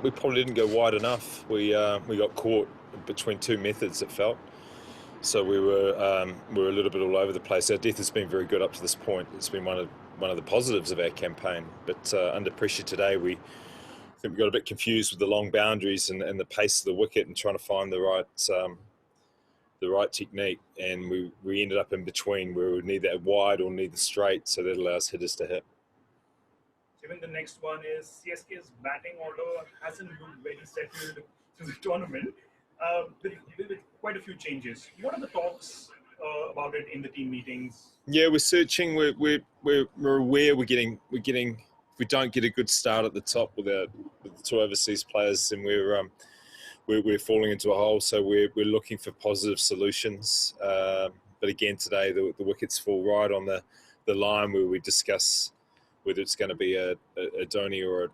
we probably didn't go wide enough. We got caught between two methods, it felt. So we were a little bit all over the place. Our depth has been very good up to this point. It's been one of the positives of our campaign. But under pressure today, I think we got a bit confused with the long boundaries and the pace of the wicket and trying to find the right technique. And we ended up in between where we would neither wide or neither straight. So that allows hitters to hit. Even the next one is CSK's batting order hasn't looked very settled through the tournament. With quite a few changes. What are the talks about it in the team meetings? Yeah, we're searching. We're aware we're getting. If we don't get a good start at the top with the two overseas players, then we're falling into a hole. So we're looking for positive solutions. But again, today the wickets fall right on the line where we discuss whether it's going to be a DHONI or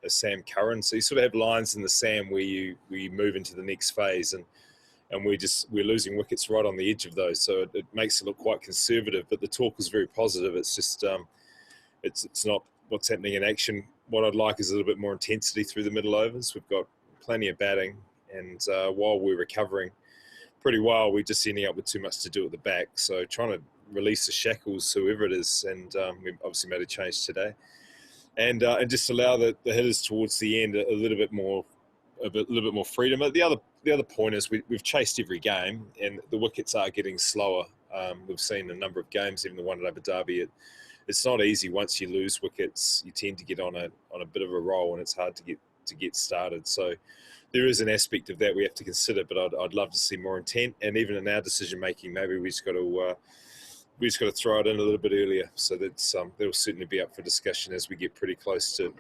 a Sam Curran. So you sort of have lines in the Sam where you move into the next phase, and we're losing wickets right on the edge of those. So it makes it look quite conservative, but the talk is very positive. It's just it's not what's happening in action. What I'd like is a little bit more intensity through the middle overs. We've got plenty of batting, and while we're recovering pretty well, we're just ending up with too much to do at the back. So trying to release the shackles, whoever it is, and we've obviously made a change today, and just allow the hitters towards the end a little bit more freedom. But the other point is we've chased every game, and the wickets are getting slower. We've seen a number of games, even the one at Abu Dhabi. It's not easy once you lose wickets. You tend to get on a bit of a roll, and it's hard to get started. So there is an aspect of that we have to consider. But I'd love to see more intent, and even in our decision making, maybe we just got to throw it in a little bit earlier. So that'll certainly be up for discussion as we get pretty close to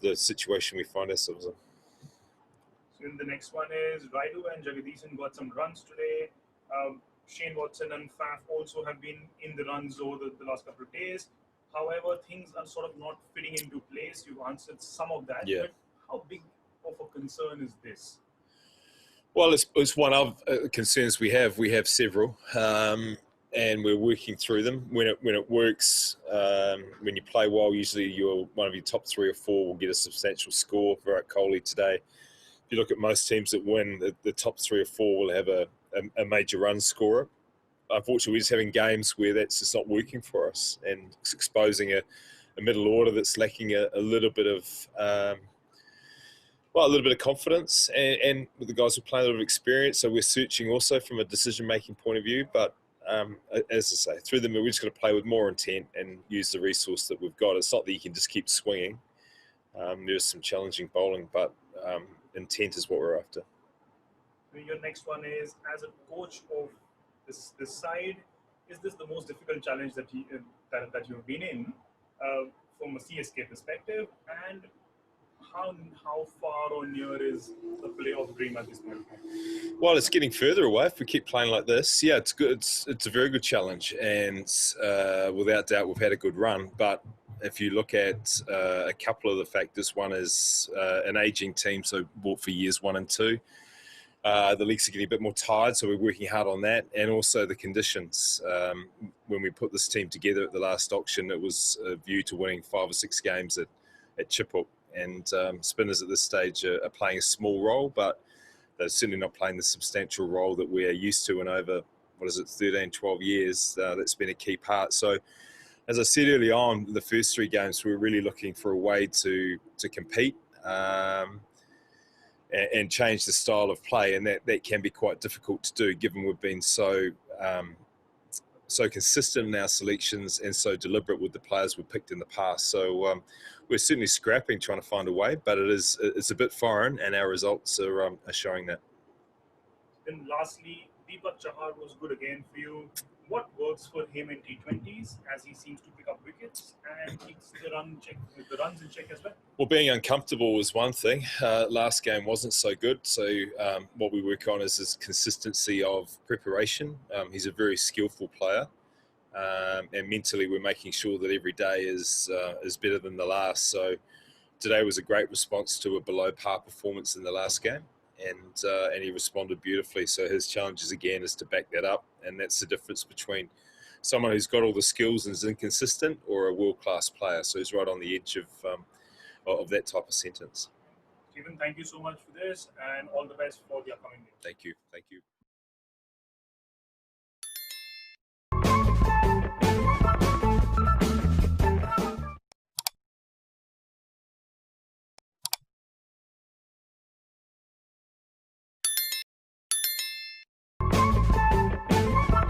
the situation we find ourselves in. So the next one is Raidu and Jagadisan got some runs today. Shane Watson and Faf also have been in the runs over the last couple of days. However, things are sort of not fitting into place. You've answered some of that. Yeah. But how big of a concern is this? Well, it's one of concerns we have. We have several. And we're working through them. When it works, when you play well, usually one of your top 3 or 4 will get a substantial score. Virat Kohli today. If you look at most teams that win, the top 3 or 4 will have a major run scorer. Unfortunately, we're just having games where that's just not working for us, and it's exposing a middle order that's lacking a little bit of confidence, and with the guys who play a little bit of experience. So we're searching also from a decision-making point of view, but as I say, through them, we're just going to play with more intent and use the resource that we've got. It's not that you can just keep swinging. There's some challenging bowling, but intent is what we're after. Your next one is, as a coach of this side, is this the most difficult challenge that you've been in from a CSK perspective, and how far or near is the playoff dream at this point? Well, it's getting further away if we keep playing like this. Yeah, it's good. It's a very good challenge, and without doubt, we've had a good run. But if you look at a couple of the factors, one is an ageing team, so bought for years 1 and 2. The leagues are getting a bit more tired, so we're working hard on that, and also the conditions. When we put this team together at the last auction, it was a view to winning 5 or 6 games at Chiphook. And spinners at this stage are playing a small role, but they're certainly not playing the substantial role that we're used to in over, 13, 12 years. That's been a key part. So, as I said early on, the first 3 games, we were really looking for a way to compete and change the style of play, and that can be quite difficult to do, given we've been so consistent in our selections and so deliberate with the players we've picked in the past. So we're certainly scrapping, trying to find a way, but it's a bit foreign, and our results are showing that. Then lastly, Deepak Chahar was good again for you. What works for him in T20s, as he seems to pick up wickets and keeps the runs in check as well? Well, being uncomfortable is one thing. Last game wasn't so good, so what we work on is his consistency of preparation. He's a very skillful player, and mentally we're making sure that every day is better than the last. So today was a great response to a below par performance in the last game, and he responded beautifully. So his challenge again is to back that up, and that's the difference between someone who's got all the skills and is inconsistent, or a world-class player. So he's right on the edge of that type of sentence. Stephen, thank you so much for this, and all the best for the upcoming games. Thank you. Thank you.